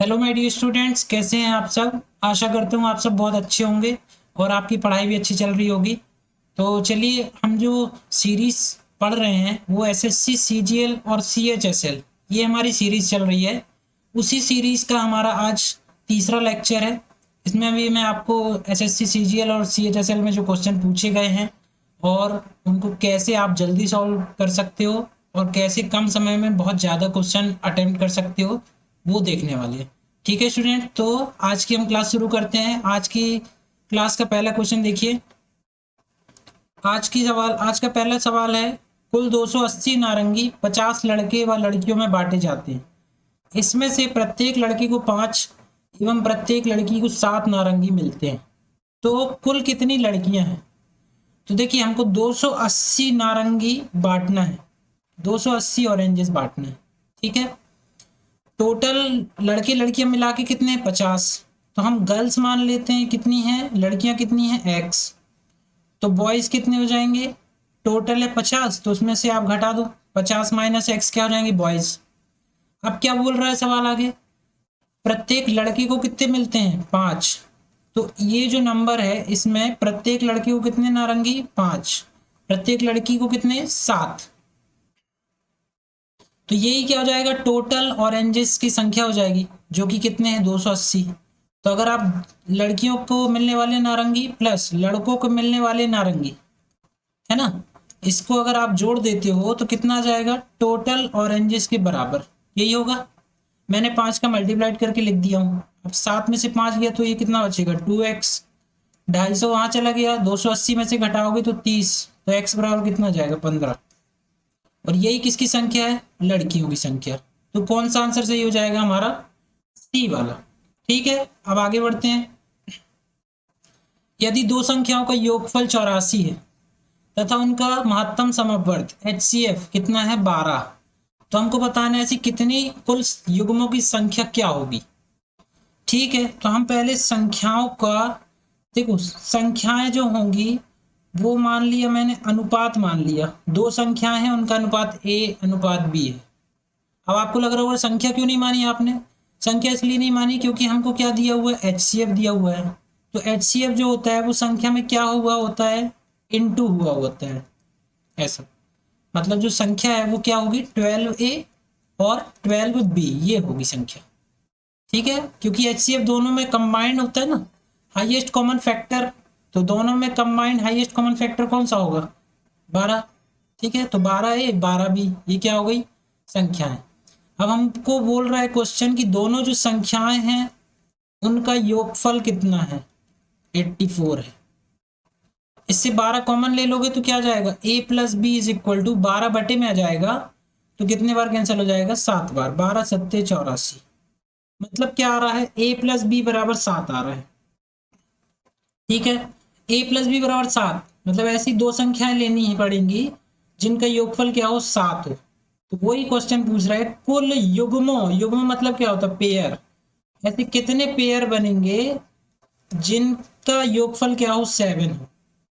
Hello my dear students, कैसे हैं आप सब। आशा करता हूँ आप सब बहुत अच्छे होंगे और आपकी पढ़ाई भी अच्छी चल रही होगी। तो चलिए, हम जो सीरीज पढ़ रहे हैं वो एसएससी सीजीएल और सीएचएसएल, ये हमारी सीरीज चल रही है। उसी सीरीज का हमारा आज तीसरा लेक्चर है। इसमें अभी मैं आपको एसएससी सीजीएल और सीएचएसएल में जो क्वेश्चन पूछे गए हैं और उनको कैसे आप जल्दी सॉल्व कर सकते हो और कैसे कम समय में बहुत ज़्यादा क्वेश्चन अटेम्प्ट कर सकते हो, वो देखने वाले हैं। ठीक है स्टूडेंट, तो आज की हम क्लास शुरू करते हैं। आज की क्लास का पहला क्वेश्चन देखिए। आज का पहला सवाल है, कुल 280 नारंगी 50 लड़के व लड़कियों में बांटे जाते हैं। इसमें से प्रत्येक लड़के को 5 एवं प्रत्येक लड़की को 7 नारंगी मिलते हैं। तो कुल कितनी लड़कियां हैं? तो देखिए, हमको 280 नारंगी बांटना है, 280 ऑरेंजेस बांटना है। ठीक है, टोटल लड़के लड़कियां मिला के कितने हैं? 50। तो हम गर्ल्स मान लेते हैं कितनी हैं, लड़कियां कितनी हैं? एक्स। तो बॉयज कितने हो जाएंगे? टोटल है 50, तो उसमें से आप घटा दो, 50 माइनस एक्स क्या हो जाएंगे? बॉयज। अब क्या बोल रहा है सवाल आगे? प्रत्येक लड़के को कितने मिलते हैं? 5। तो ये जो नंबर है इसमें प्रत्येक लड़के को कितने नारंगी? 5। प्रत्येक लड़की को कितने? 7। तो यही क्या हो जाएगा? टोटल ऑरेंजेस की संख्या हो जाएगी, जो कि कितने हैं? 280। तो अगर आप लड़कियों को मिलने वाले नारंगी प्लस लड़कों को मिलने वाले नारंगी, है ना, इसको अगर आप जोड़ देते हो तो कितना आ जाएगा? टोटल ऑरेंजेस के बराबर यही होगा। मैंने 5 का मल्टीप्लाइड करके लिख दिया हूँ। अब 7 में से 5 गया तो ये कितना बचेगा? 2x। 250 वहां चला गया, 280 में से घटाओगे तो 30, तो x बराबर कितना आ जाएगा? 15। और यही किसकी संख्या है? लड़कियों की संख्या। तो कौन सा आंसर सही हो जाएगा? हमारा सी वाला। ठीक है, अब आगे बढ़ते हैं। यदि दो संख्याओं का योगफल 84 है तथा उनका महत्तम समवर्त HCF कितना है? 12। तो हमको बताना है ऐसी कितनी कुल युग्मों की संख्या क्या होगी। ठीक है, तो हम पहले संख्याओं का देखो, संख्याएं जो होंगी वो मान लिया मैंने, अनुपात मान लिया। दो संख्याएं हैं, उनका अनुपात A अनुपात B है। अब आपको लग रहा होगा संख्या क्यों नहीं मानी आपने? संख्या इसलिए नहीं मानी क्योंकि हमको क्या दिया हुआ है? HCF दिया हुआ है। तो HCF जो होता है वो संख्या में क्या हुआ होता है? इनटू हुआ होता है। ऐसा मतलब जो संख्या है वो क्या होगी? 12A और 12B, ये होगी संख्या। ठीक है, क्योंकि HCF दोनों में कंबाइंड होता है ना, हाईएस्ट कॉमन फैक्टर। तो दोनों में कंबाइंड हाईएस्ट कॉमन फैक्टर कौन सा होगा? 12। ठीक है, तो 12A 12B, ये क्या हो गई? संख्या है। अब हमको बोल रहा है क्वेश्चन की दोनों जो संख्याएं हैं उनका योगफल कितना है? 84 है। इससे 12 कॉमन ले लोगे तो क्या आ जाएगा? A plus B is equal to 12 बटे में आ जाएगा, तो कितने बार कैंसिल हो जाएगा? 7 बार। 12 सत्ते 84। मतलब क्या आ रहा है? A प्लस बी बराबर 7 आ रहा है। ठीक है, A प्लस बी बराबर 7, मतलब ऐसी दो संख्याएं लेनी ही पड़ेंगी जिनका योगफल क्या हो? 7 हो। तो वही क्वेश्चन पूछ रहा है, कुल युग्मों, युग्म मतलब क्या होता है? पेयर। ऐसे कितने पेयर बनेंगे जिनका योगफल क्या हो? 7 हो।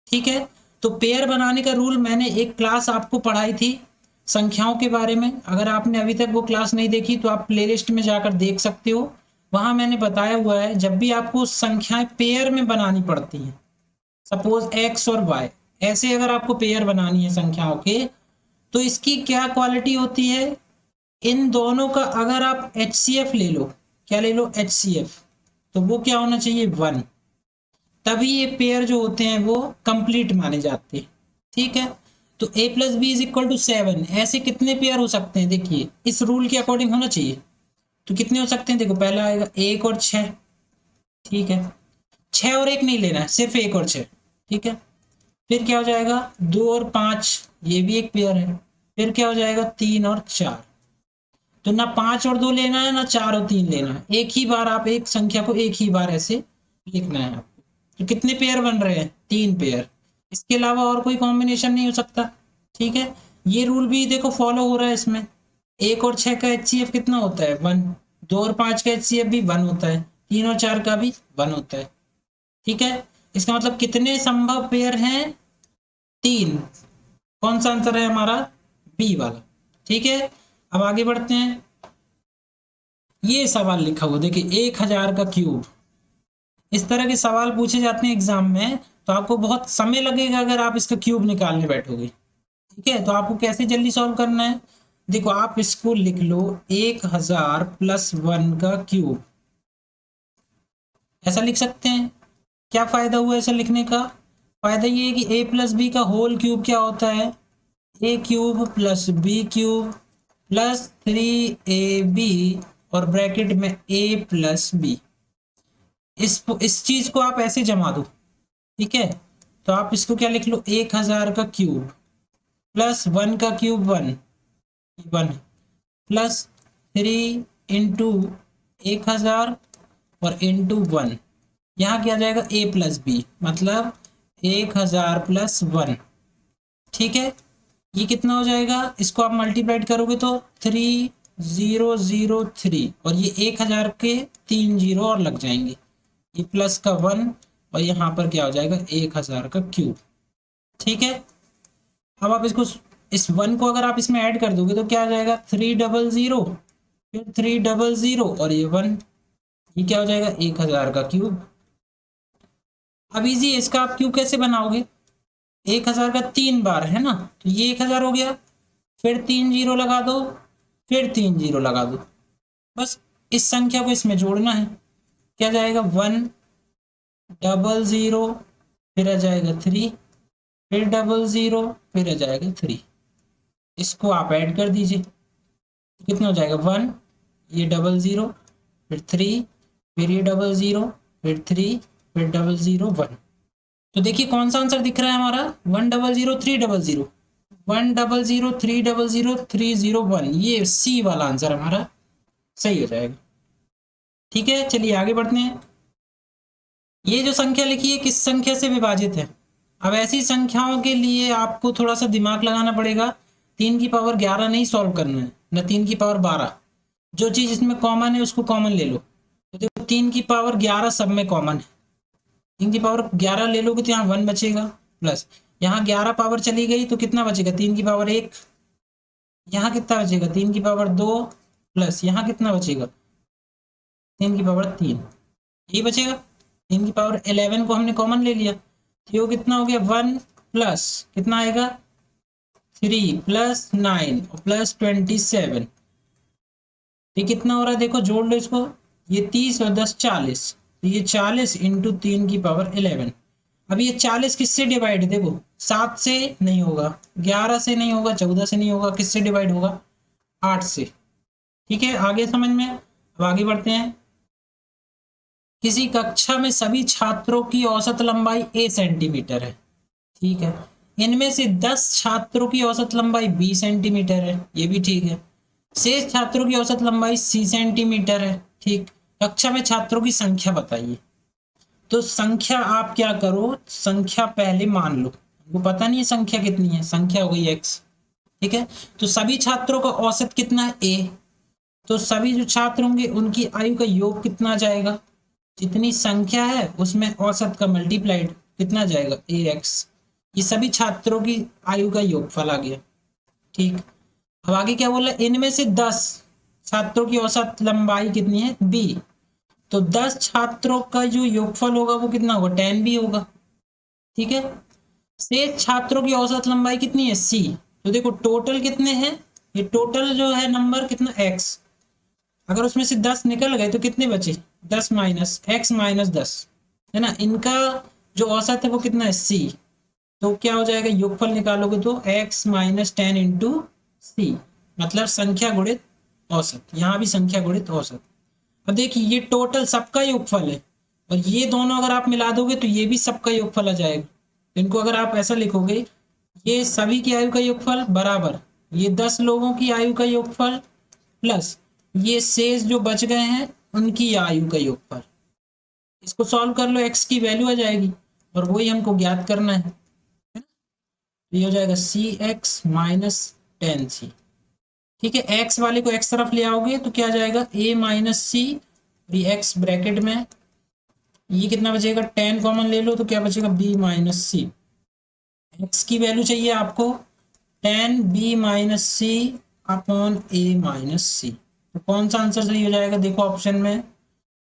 ठीक है, तो पेयर बनाने का रूल मैंने एक क्लास आपको पढ़ाई थी संख्याओं के बारे में। अगर आपने अभी तक वो क्लास नहीं देखी तो आप प्लेलिस्ट में जाकर देख सकते हो। वहां मैंने बताया हुआ है, जब भी आपको संख्याएं पेयर में बनानी पड़ती हैं, सपोज एक्स और वाई, ऐसे अगर आपको पेयर बनानी है संख्याओं के, तो इसकी क्या क्वालिटी होती है? इन दोनों का अगर आप HCF ले लो, क्या ले लो? HCF, तो वो क्या होना चाहिए? 1। तभी ये पेयर जो होते हैं वो कंप्लीट माने जाते हैं। ठीक है, तो A plus B is equal to 7, ऐसे कितने पेयर हो सकते हैं? देखिए, इस रूल के अकॉर्डिंग होना चाहिए। तो कितने हो सकते हैं? देखो, पहला आएगा 1 और 6। ठीक है, 6 और 1 नहीं लेना है, सिर्फ 1 और 6। ठीक है, फिर क्या हो जाएगा? 2 और 5, ये भी एक पेयर है। फिर क्या हो जाएगा? 3 और 4। तो ना 5 और 2 लेना है, ना 4 और 3 लेना है, एक ही बार आप एक संख्या को एक ही बार ऐसे लिखना है आपको। तो कितने पेयर बन रहे हैं? 3 पेयर। इसके अलावा और कोई कॉम्बिनेशन नहीं हो सकता। ठीक है, ये रूल भी देखो फॉलो हो रहा है इसमें। 1 और 6 का HCF कितना होता है? 1। 2 और 5 का HCF भी 1 होता है। 3 और 4 का भी 1 होता है। ठीक है, इसका मतलब कितने संभव पेयर हैं? 3। कौन सा आंसर है हमारा? बी वाला। ठीक है, अब आगे बढ़ते हैं। ये सवाल लिखा हुआ देखिए 1000 का क्यूब। इस तरह के सवाल पूछे जाते हैं एग्जाम में, तो आपको बहुत समय लगेगा अगर आप इसका क्यूब निकालने बैठोगे। ठीक है, तो आपको कैसे जल्दी सॉल्व करना है, देखो आप इसको लिख लो 1000 प्लस 1 का क्यूब, ऐसा लिख सकते हैं। क्या फायदा हुआ ऐसा लिखने का, फायदा ये है कि ए प्लस बी का होल क्यूब क्या होता है, a cube plus b cube plus 3ab और ब्रैकेट में a प्लस बी। इस चीज को आप ऐसे जमा दो, ठीक है। तो आप इसको क्या लिख लो 1000 का क्यूब प्लस 1 का क्यूब 1 प्लस 3 इंटू 1000 और इंटू 1, यहाँ क्या जाएगा a प्लस बी, मतलब 1000 प्लस 1। ठीक है, ये कितना हो जाएगा, इसको आप मल्टीप्लाइड करोगे तो 3003 और ये 1000 के 3 जीरो और लग जाएंगे, ये प्लस का 1 और यहाँ पर क्या हो जाएगा 1000 का क्यूब। ठीक है, अब आप इसको इस 1 को अगर आप इसमें ऐड कर दोगे तो क्या आ जाएगा 300 फिर 300 और ये 1, ये क्या हो जाएगा 1000 का क्यूब। अब इजी है, इसका आप क्यूब कैसे बनाओगे, 1000 का 3 बार है ना, तो ये 1000 हो गया, फिर 3 जीरो लगा दो, फिर 3 जीरो लगा दो, बस इस संख्या को इसमें जोड़ना है। क्या जाएगा 100, फिर आ जाएगा 3, फिर 00, फिर आ जाएगा 3। इसको आप ऐड कर दीजिए, कितना हो जाएगा 1, ये 00, फिर 3, फिर ये 00, फिर 3, फिर 00, 1। तो देखिए कौन सा आंसर दिख रहा है हमारा 100 300, 100 300 301, ये सी वाला आंसर हमारा सही हो जाएगा। ठीक है, चलिए आगे बढ़ते हैं। ये जो संख्या लिखी है किस संख्या से विभाजित है, अब ऐसी संख्याओं के लिए आपको थोड़ा सा दिमाग लगाना पड़ेगा। 3 की पावर 11 नहीं सॉल्व करना है, न 3 की पावर 12, जो चीज इसमें कॉमन है उसको कॉमन ले लो। तो देखो 3 की पावर 11 सब में कॉमन है, 3 की पावर 11 ले लोगे तो यहाँ 1 बचेगा, प्लस यहाँ 11 पावर चली गई तो कितना बचेगा 3 की पावर 1, यहाँ कितना बचेगा 3 की पावर 2, प्लस यहाँ कितना बचेगा 3 की पावर 3, यही बचेगा। 3 की पावर 11 को हमने कॉमन ले लिया, तो ये कितना हो गया 1 प्लस कितना आएगा 3 प्लस 9 प्लस 27, ये कितना हो रहा है देखो जोड़ लो इसको, ये 30 और 10 40, तो ये 40 इंटू 3 की पावर 11। अब ये 40 किससे डिवाइड है, देखो 7 से नहीं होगा, 11 से नहीं होगा, 14 से नहीं होगा, किससे डिवाइड होगा 8 से। ठीक है, आगे समझ में, अब आगे बढ़ते हैं। किसी कक्षा में सभी छात्रों की औसत लंबाई a सेंटीमीटर है, ठीक है, इनमें से 10 छात्रों की औसत लंबाई b सेंटीमीटर है, ये भी ठीक है, शेष छात्रों की औसत लंबाई c सेंटीमीटर है। ठीक, कक्षा में छात्रों की संख्या बताइए। तो संख्या आप क्या करो, संख्या पहले मान लो, वो पता नहीं है संख्या कितनी है, संख्या हो गई x। ठीक है, तो सभी छात्रों का औसत कितना है a, तो सभी जो छात्र होंगे उनकी आयु का योग कितना जाएगा, जितनी संख्या है उसमें औसत का मल्टीप्लाइड कितना जाएगा ax, ये सभी छात्रों की आयु का योगफल आ गया। ठीक, अब आगे क्या बोला, इनमें से 10 छात्रों की औसत लंबाई कितनी है b, तो 10 छात्रों का जो योगफल होगा वो कितना होगा 10b होगा। ठीक है, शेष छात्रों की औसत लंबाई कितनी है c, तो देखो टोटल कितने हैं, ये टोटल जो है नंबर कितना x, अगर उसमें से 10 निकल गए तो कितने बचे 10 माइनस x माइनस 10 है ना, इनका जो औसत है वो कितना है c, तो क्या हो जाएगा योगफल निकालोगे तो x माइनस 10 इंटू सी, मतलब संख्या गुणित औसत, यहाँ भी संख्या गुणित औसत। अब देखिए ये टोटल सबका योगफल है और ये दोनों अगर आप मिला दोगे तो ये भी सबका योगफल आ जाएगा। तो इनको अगर आप ऐसा लिखोगे, ये सभी की आयु का योगफल बराबर ये 10 लोगों की आयु का योगफल प्लस ये शेष जो बच गए हैं उनकी आयु का योगफल। इसको सॉल्व कर लो, x की वैल्यू आ जाएगी और वही हमको ज्ञात करना है। ये हो जाएगा सी एक्स माइनस 10c। ठीक है, x वाले को x तरफ ले आओगे तो क्या जाएगा a माइनस सी, ये x ब्रैकेट में, ये कितना बचेगा 10 कॉमन ले लो तो क्या बचेगा b माइनस सी। x की वैल्यू चाहिए आपको 10b minus c upon a minus c, तो कौन सा आंसर सही हो जाएगा? देखो ऑप्शन में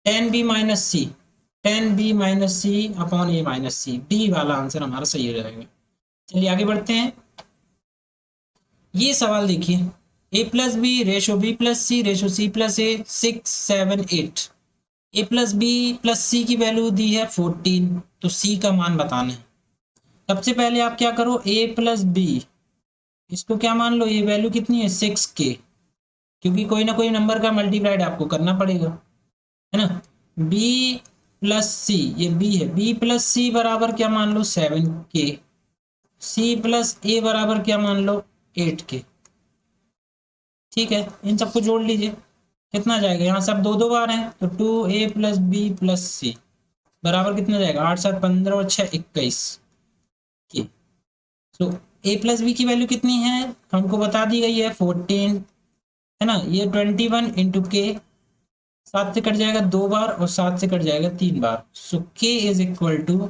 10b-c, 10b-c upon a-c, D वाला आंसर हमारा सही हो जाएगा। चलिए आगे बढ़ते हैं। ये सवाल देखिए, a+b/b+c/c+a 6 7 8। a+b+c की वैल्यू दी है 14, तो c का मान बताना है। सबसे पहले आप क्या करो, a+b इसको क्या मान लो, ये वैल्यू कितनी है 6k, क्योंकि कोई ना कोई नंबर का मल्टीप्लाइड आपको करना पड़ेगा, है ना। b+c, ये b है, b+c बराबर क्या मान लो 7k, c+a बराबर क्या मान लो 8k। ठीक है, इन सबको जोड़ लीजिए, कितना जाएगा, यहाँ सब दो दो बार हैं तो 2a+b+c बराबर कितना जाएगा, 8 7 15 और 6 21 के। तो a+b की वैल्यू कितनी है हमको बता दी गई है 14, है ना। ये 21 इंटू के, 7 से कट जाएगा 2 बार और 7 से कट जाएगा 3 बार, सो k इज इक्वल टू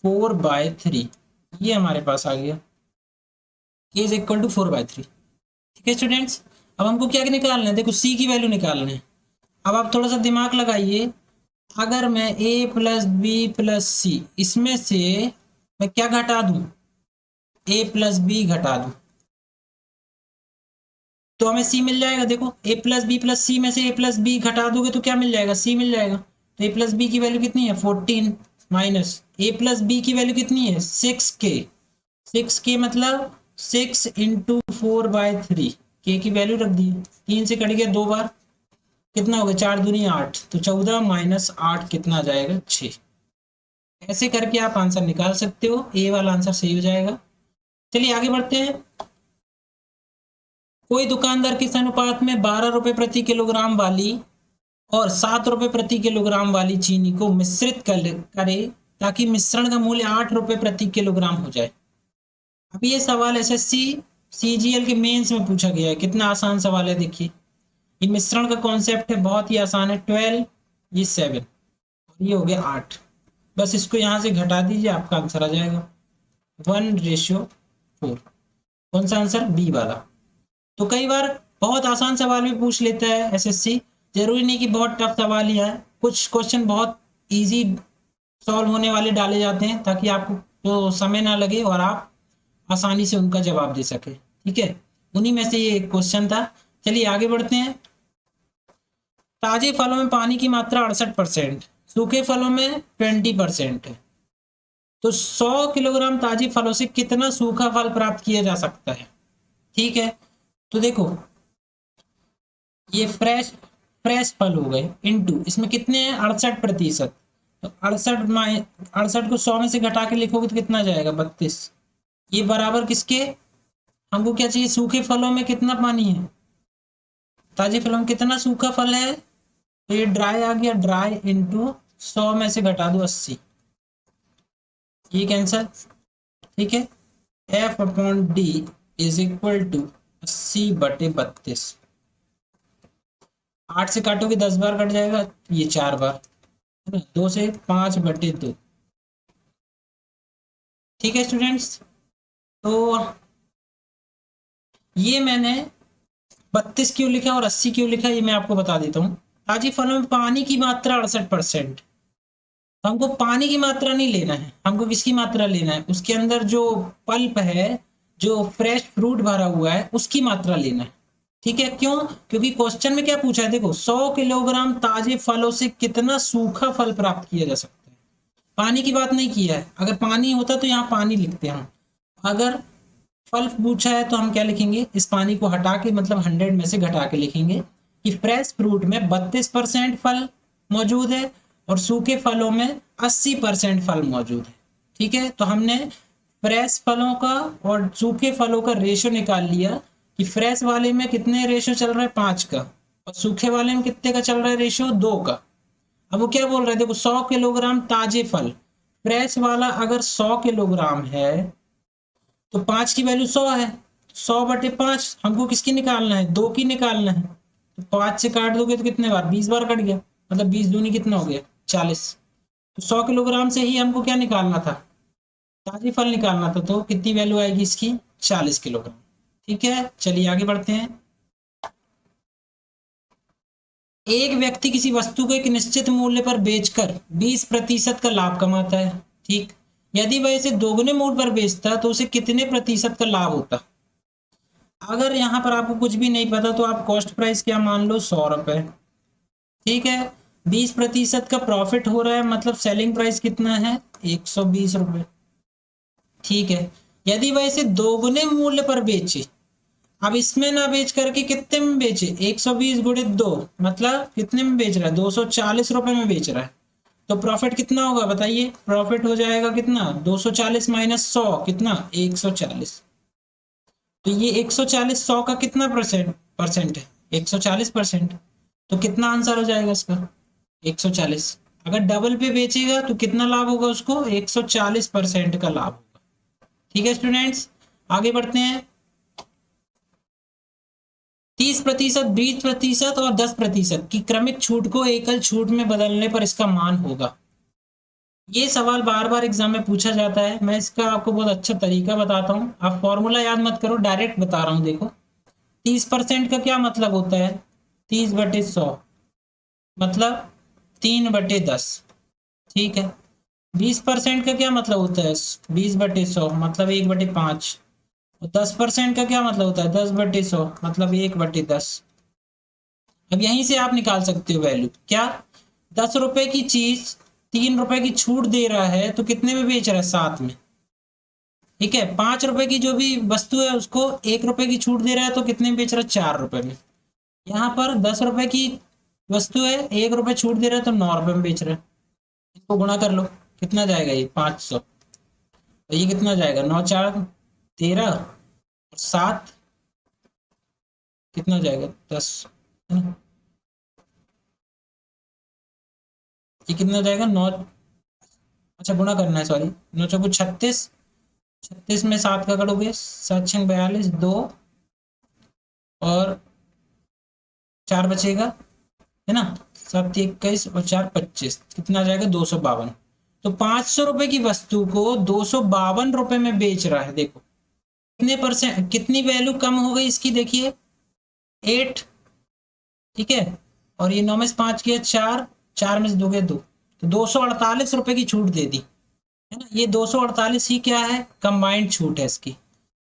4/3। ये हमारे पास आ गया, k इज इक्वल टू 4/3। ठीक है स्टूडेंट्स, अब हमको क्या निकालना है, देखो c की वैल्यू निकालना है। अब आप थोड़ा सा दिमाग लगाइए, अगर मैं a+b+c इसमें से मैं क्या घटा दूं, a+b घटा दूं, तो हमें c मिल जाएगा। देखो a+b+c में से a+b घटा दोगे तो क्या मिल जाएगा, c मिल जाएगा। तो a+b की वैल्यू कितनी है 14, माइनस a+b की वैल्यू कितनी है 6k, 6k मतलब 6 इंटू 4/3, के की वैल्यू रख दी, 3 से कट गया 2 बार, कितना हो गया 4 दूनी 8, तो 14 माइनस 8 कितना आ जाएगा 6। ऐसे करके आप आंसर निकाल सकते हो, ए वाला आंसर सही हो जाएगा। चलिए आगे बढ़ते हैं। कोई दुकानदार किस अनुपात में 12 रुपए प्रति किलोग्राम वाली और 7 रुपए प्रति किलोग्राम वाली चीनी को मिश्रित करे ताकि मिश्रण का मूल्य 8 रुपए प्रति किलोग्राम हो जाए। अब ये सवाल एसएससी सीजीएल के मेंस में पूछा गया है, कितना आसान सवाल है देखिए। ये मिश्रण का कॉन्सेप्ट है, बहुत ही आसान है। 12, ये 7 और ये हो गया 8, बस इसको यहाँ से घटा दीजिए, आपका आंसर आ जाएगा 1:4। कौन सा आंसर, बी वाला। तो कई बार बहुत आसान सवाल भी पूछ लेता है एसएससी, जरूरी नहीं कि बहुत टफ सवाल ही है, कुछ क्वेश्चन बहुत इजी सॉल्व होने वाले डाले जाते हैं ताकि आपको तो समय ना लगे और आप आसानी से उनका जवाब दे सके। ठीक है, उन्हीं में से ये एक क्वेश्चन था। चलिए आगे बढ़ते हैं। ताजे फलों में पानी की मात्रा 68%, सूखे फलों में 20% है, तो 100 किलोग्राम ताजे फलों से कितना सूखा फल प्राप्त किया जा सकता है। ठीक है, तो देखो ये फ्रेश फ्रेश फल हो गए, इनटू इसमें कितने हैं 68%, तो 68 को 100 में से घटा के लिखोगे तो कितना जाएगा 32। ये बराबर किसके, हमको क्या चाहिए, सूखे फलों में कितना पानी है, ताजे फलों में कितना सूखा फल है, तो ये ड्राई आ गया, ड्राई इंटू 100 में से घटा दो 80, ये कैंसर। ठीक है, F/D इज इक्वल टू 80/32। 8 से काटोगे 10 बार कट जाएगा, ये 4 बार, है ना, 2 से 5/2। ठीक है स्टूडेंट्स, तो ये मैंने 32 क्यों लिखा और 80 क्यों लिखा ये मैं आपको बता देता हूँ। ताजे फलों में पानी की मात्रा 68%, हमको पानी की मात्रा नहीं लेना है, हमको किसकी मात्रा लेना है, उसके अंदर जो पल्प है, जो फ्रेश फ्रूट भरा हुआ है उसकी मात्रा लेना है। ठीक है, क्यों, क्योंकि क्वेश्चन में क्या पूछा है, देखो 100 किलोग्राम ताजे फलों से कितना सूखा फल प्राप्त किया जा सकता है, पानी की बात नहीं किया है। अगर पानी होता तो यहाँ पानी लिखते हैं, अगर फल पूछा है तो हम क्या लिखेंगे, इस पानी को हटा के मतलब 100 में से घटा के लिखेंगे कि फ्रेश फ्रूट में 32% फल मौजूद है और सूखे फलों में 80% फल मौजूद है। ठीक है, तो हमने फ्रेश फलों का और सूखे फलों का रेशो निकाल लिया कि फ्रेश वाले में कितने रेशो चल रहा है 5 का और सूखे वाले में कितने का चल रहा है रेशो 2 का। अब वो क्या बोल रहे हैं, देखो 100 किलोग्राम ताजे फल, फ्रेश वाला अगर 100 किलोग्राम है तो 5 की वैल्यू 100 है, 100/5 हमको किसकी निकालना है, 2 की निकालना है। तो 5 से काट दोगे तो कितने बार, 20 बार कट गया, मतलब 20 दूनी कितना हो गया 40। तो 100 किलोग्राम से ही हमको क्या निकालना था, ताजे फल निकालना था, तो कितनी वैल्यू आएगी इसकी 40 किलोग्राम। ठीक है, चलिए आगे बढ़ते हैं। एक व्यक्ति किसी वस्तु को एक निश्चित मूल्य पर बेचकर 20% का लाभ कमाता है, ठीक। यदि वह इसे दोगुने मूल्य पर बेचता तो उसे कितने प्रतिशत का लाभ होता? अगर यहाँ पर आपको कुछ भी नहीं पता तो आप कॉस्ट प्राइस क्या मान लो, 100 रुपए, ठीक है। 20% का प्रॉफिट हो रहा है, मतलब सेलिंग प्राइस कितना है, 120 रुपए, ठीक है। यदि वह इसे दोगुने मूल्य पर बेचे, अब इसमें ना बेच करके कितने में बेचे, 120 गुणित 2, मतलब कितने में बेच रहा है, 240 रुपए में बेच रहा है। तो प्रॉफिट कितना होगा बताइए, प्रॉफिट हो जाएगा कितना, 240 माइनस 100 कितना, 140। तो ये 140 100 का कितना परसेंट है, 140%। तो कितना आंसर हो जाएगा इसका, 140। अगर डबल पे बेचेगा तो कितना लाभ होगा उसको, 140% का लाभ होगा, ठीक है स्टूडेंट्स। आगे बढ़ते हैं। 30%, 20% और 10% की क्रमिक छूट को एकल छूट में बदलने पर इसका मान होगा। ये सवाल बार बार एग्जाम में पूछा जाता है। मैं इसका आपको बहुत अच्छा तरीका बताता हूँ, आप फॉर्मूला याद मत करो, डायरेक्ट बता रहा हूँ। देखो 30% का क्या मतलब होता है, 30/100 मतलब 3/10, ठीक है। 20% का क्या मतलब होता है, 20/100 मतलब 1/5। और 10% का क्या मतलब होता है, 10/100 मतलब 1/10। अब यहीं से आप निकाल सकते हो वैल्यू, क्या 10 रुपए की चीज 3 रुपए की छूट दे रहा है तो कितने में बेच रहा है, 7 में, ठीक है। 5 रुपए की जो भी वस्तु है उसको 1 रुपए की छूट दे रहा है तो कितने में बेच रहा है, 4 रुपए में। यहाँ पर 10 रुपए की वस्तु है, 1 रुपए छूट दे रहा है तो 9 रुपए में बेच रहा है। इसको गुणा कर लो, कितना जाएगा ये 500, तो ये कितना जाएगा, 9×4 = 13 और 7 कितना जाएगा, 10, है ना। ये कितना जाएगा, 9, अच्छा गुणा करना है, सॉरी, 9×4 = 36, 36 में 7 का करोगे, 7×6 = 42, 2 और 4 बचेगा, है ना। 7 21 और 4 25, कितना जाएगा, 252। तो 500 रुपए की वस्तु को 252 रुपए में बेच रहा है। देखो कितने परसेंट, कितनी वैल्यू कम हो गई इसकी, देखिए 8, ठीक है। और ये 9 में से 5 किया 4, 4 में से 2 गया 2, तो 248 रुपए की छूट दे दी, है ना। ये 248 ही क्या है, कंबाइंड छूट है इसकी।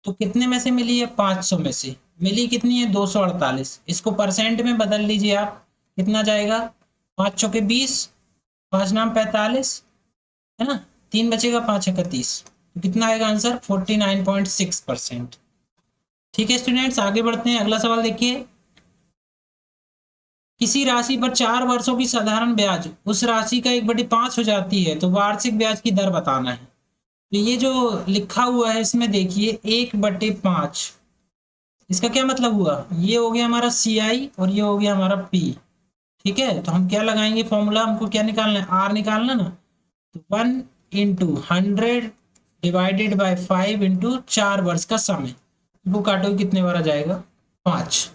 तो कितने में से मिली है, 500 में से मिली, कितनी है, 248। इसको परसेंट में बदल लीजिए आप, कितना जाएगा, 5×4 = 20, 5×9 = 45, है ना। 3 बचेगा, 5×1 = 30, तो कितना आएगा आंसर, 49.6%। ठीक है स्टूडेंट्स, आगे बढ़ते हैं। अगला सवाल देखिए, किसी राशि पर 4 वर्षों की साधारण ब्याज उस राशि का 1/5 हो जाती है तो वार्षिक ब्याज की दर बताना है। तो ये जो लिखा हुआ है इसमें देखिए 1/5, इसका क्या मतलब हुआ, ये हो गया हमारा CI और ये हो गया हमारा P, ठीक है। तो हम क्या लगाएंगे फॉर्मूला, हमको क्या निकालना है, R निकालना ना। तो 1/100 / 5 × 4 वर्ष का समय, वो काटो कितने बार आ जाएगा, 5।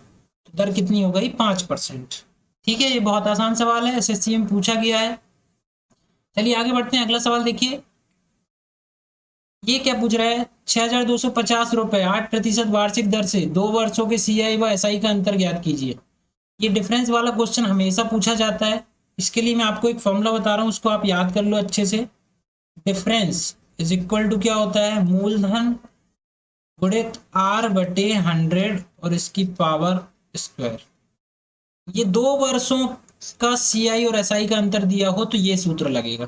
तो दर कितनी हो गई, 5%। ठीक है, ये बहुत आसान सवाल है, SSC में पूछा गया है। चलिए आगे बढ़ते हैं, अगला सवाल देखिए। ये क्या पूछ रहा है, 6,250 रुपए 8% वार्षिक दर से 2 वर्षों के CI व SI का अंतर ज्ञात कीजिए। ये डिफरेंस वाला क्वेश्चन हमेशा पूछा जाता है। इसके लिए मैं आपको एक फॉर्मूला बता रहा हूँ, उसको आप याद कर लो अच्छे से। डिफरेंस इज इक्वल टू क्या होता है, मूलधन गुणित R/100 और इसकी पावर स्क्वायर। ये 2 वर्षों का CI और SI का अंतर दिया हो तो ये सूत्र लगेगा,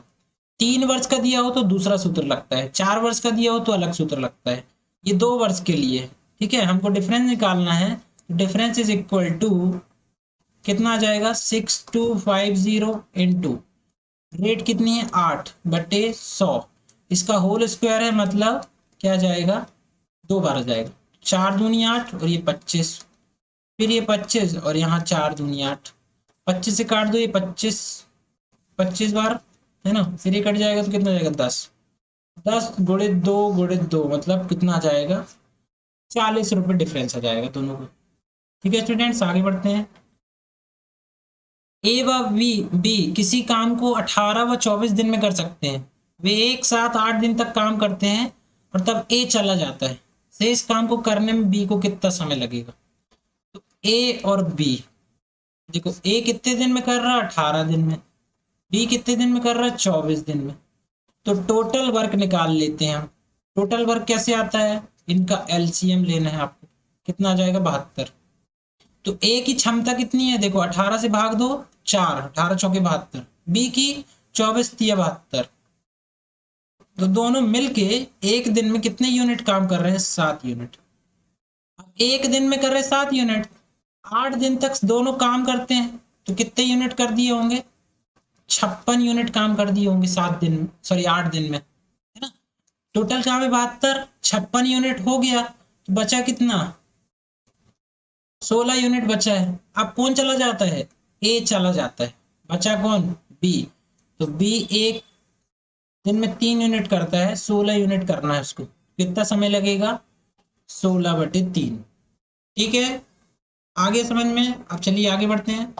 3 वर्ष का दिया हो तो दूसरा सूत्र लगता है, 4 वर्ष का दिया हो तो अलग सूत्र लगता है। ये 2 वर्ष के लिए, ठीक है। हमको डिफरेंस निकालना है, डिफरेंस इज इक्वल टू कितना आ जाएगा, 6250 इंटू रेट कितनी है, 8/100, इसका होल स्क्वायर है, मतलब क्या जाएगा, 2 बार आ जाएगा, 4×2 = 8 और ये 25, फिर ये 25 और यहाँ 4×2 = 8, 25 से काट दो, ये 25 25 बार, है ना। फिर ये कट जाएगा तो कितना जाएगा, 10, 10×2 मतलब कितना आ जाएगा, 40 रुपये डिफरेंस आ जाएगा दोनों को। ठीक है स्टूडेंट्स, आगे बढ़ते हैं। ए व बी किसी काम को 18 व 24 दिन में कर सकते हैं। वे एक साथ 8 दिन तक काम करते हैं और तब ए चला जाता है, शेष काम को करने में बी को कितना समय लगेगा। तो ए और बी देखो ए कितने दिन में कर रहा है, 18 दिन में। बी कितने दिन में कर रहा है, 24 दिन में। तो टोटल वर्क निकाल लेते हैं हम। टोटल वर्क कैसे आता है, इनका एलसीएम लेना है आपको। कितना आ जाएगा, 72। तो ए की क्षमता कितनी है, देखो 18 से भाग दो, 4, 18 चौके 72। बी की 24 तिया 72। तो दोनों मिलके एक दिन में कितने यूनिट काम कर रहे हैं, 7 यूनिट। एक दिन में कर रहे 7 यूनिट, 8 दिन तक दोनों काम करते हैं तो कितने यूनिट कर दिए होंगे, 56 यूनिट काम कर दिए होंगे 7 दिन में, सॉरी 8 दिन में, है ना। टोटल काम है 72, 56 यूनिट हो गया तो बचा कितना, 16 यूनिट बचा है। अब कौन चला जाता है, ए चला जाता है, बचा कौन, बी। तो बी एक दिन में 3 यूनिट करता है, 16 यूनिट करना है उसको, कितना समय लगेगा, 16/3। ठीक है, आगे समझ में। अब चलिए आगे बढ़ते हैं।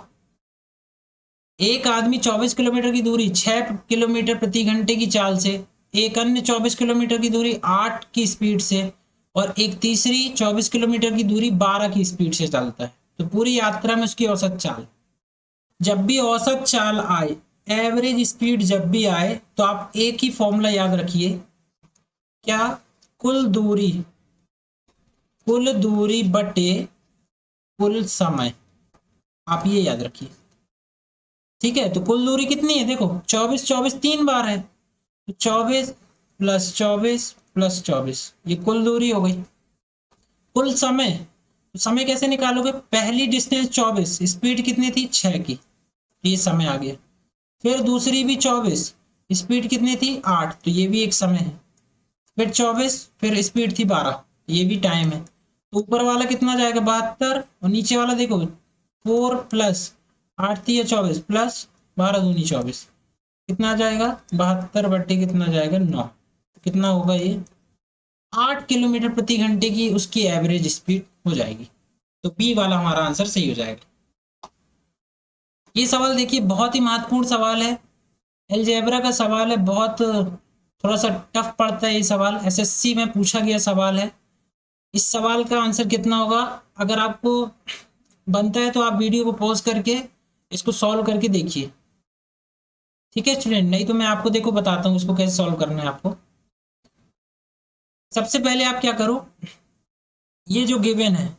एक आदमी 24 किलोमीटर की दूरी 6 किलोमीटर प्रति घंटे की चाल से, एक अन्य 24 किलोमीटर की दूरी 8 की स्पीड से, और एक तीसरी 24 किलोमीटर की दूरी 12 की स्पीड से चलता है। तो पूरी यात्रा में उसकी औसत चाल, जब भी औसत चाल आए, एवरेज स्पीड जब भी आए, तो आप एक ही फॉर्मूला याद रखिए, क्या, कुल दूरी बटे कुल समय, आप ये याद रखिए। ठीक है, तो कुल दूरी कितनी है, देखो 24 24 3 बार है, तो 24 + 24 + 24, ये कुल दूरी हो गई। कुल समय, तो समय कैसे निकालोगे, पहली डिस्टेंस 24, स्पीड कितनी थी, 6 की, ये समय आ गया। फिर दूसरी भी 24, स्पीड कितनी थी, 8, तो ये भी एक समय है। फिर 24, फिर स्पीड थी 12, ये भी टाइम है। तो ऊपर वाला कितना जाएगा, 72, और नीचे वाला देखो 4 + 8 थी 24 + 12 दूनी 24, कितना आ जाएगा, 72 बट्टे कितना जाएगा, 9। तो कितना होगा ये, 8 किलोमीटर प्रति घंटे की उसकी एवरेज स्पीड हो जाएगी। तो बी वाला हमारा आंसर सही हो जाएगा। ये सवाल देखिए बहुत ही महत्वपूर्ण सवाल है, अलजेब्रा का सवाल है, बहुत थोड़ा सा टफ पड़ता है ये सवाल, एसएससी में पूछा गया सवाल है। इस सवाल का आंसर कितना होगा, अगर आपको बनता है तो आप वीडियो को पॉज करके इसको सॉल्व करके देखिए। ठीक है स्टूडेंट, नहीं तो मैं आपको देखो बताता हूँ इसको कैसे सॉल्व करना है आपको। सबसे पहले आप क्या करो, ये जो गिवन है,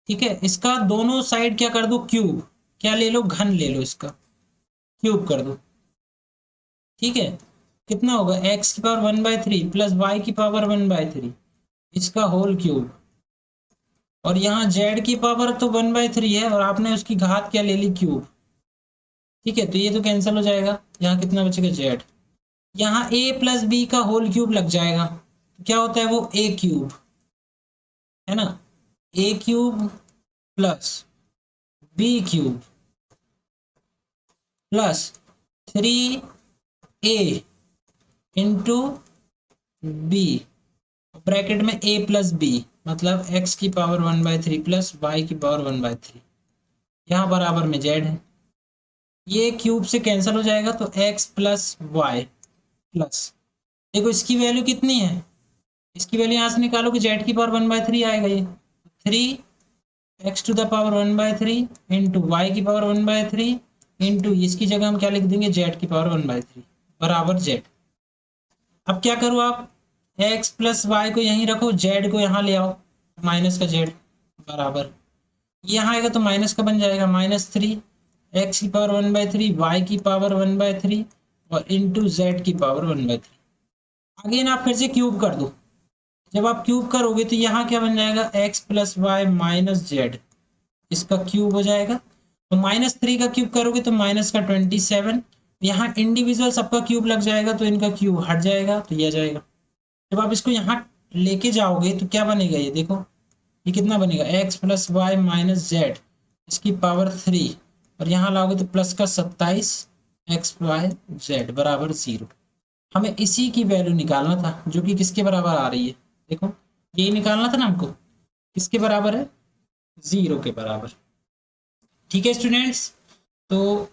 ठीक है, इसका दोनों साइड क्या कर दो, क्यूब, क्या ले लो, घन ले लो, इसका क्यूब कर दो। ठीक है, कितना होगा, x⁻1/3 + y⁻1/3, इसका होल क्यूब, और यहाँ z की पावर तो 1/3 है, और आपने उसकी घात क्या ले ली, क्यूब। ठीक है, तो ये तो कैंसिल हो जाएगा, यहाँ कितना बचेगा, z। यहाँ a + b का होल क्यूब लग जाएगा, तो क्या होता है वो, a³ है ना, a³ + b³ + 3a into b, bracket में a + b, मतलब x⁻1/3 + y⁻1/3, यहाँ बराबर में z है। ये क्यूब से कैंसिल हो जाएगा, तो x + y प्लस, देखो इसकी वैल्यू कितनी है, इसकी वैल्यू यहाँ से निकालोगे, z⁻1/3 आएगा, ये 3x⁻1/3 इंटू y⁻1/3 इंटू, इसकी जगह हम क्या लिख देंगे, z⁻1/3 बराबर z। अब क्या करो आप, x + y को यहीं रखो, z को यहाँ ले आओ, माइनस का z बराबर, यहाँ आएगा तो माइनस का बन जाएगा, -3x⁻1/3 y⁻1/3 और इंटू z⁻1/3। अगेन आप फिर से क्यूब कर दो, जब आप क्यूब करोगे तो यहाँ क्या बन जाएगा, x + y - z, इसका क्यूब हो जाएगा। तो -3 का क्यूब करोगे तो -27, यहाँ इंडिविजुअल सबका क्यूब लग जाएगा, तो इनका क्यूब हट जाएगा, तो यह जाएगा। जब आप इसको यहाँ लेके जाओगे तो क्या बनेगा, ये देखो, ये कितना बनेगा, x + y - z, इसकी पावर 3, और यहाँ लाओगे तो प्लस का 27 x y z बराबर 0। हमें इसी की वैल्यू निकालना था, जो कि किसके बराबर आ रही है, देखो यही निकालना था ना हमको, किसके बराबर है, 0 के बराबर। ठीक है स्टूडेंट्स, तो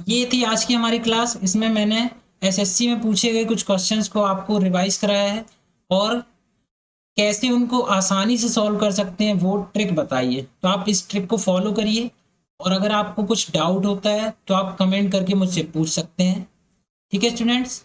ये थी आज की हमारी क्लास, इसमें मैंने एसएससी में पूछे गए कुछ क्वेश्चंस को आपको रिवाइज कराया है, और कैसे उनको आसानी से सॉल्व कर सकते हैं वो ट्रिक बताइए। तो आप इस ट्रिक को फॉलो करिए और अगर आपको कुछ डाउट होता है तो आप कमेंट करके मुझसे पूछ सकते हैं। ठीक है स्टूडेंट्स।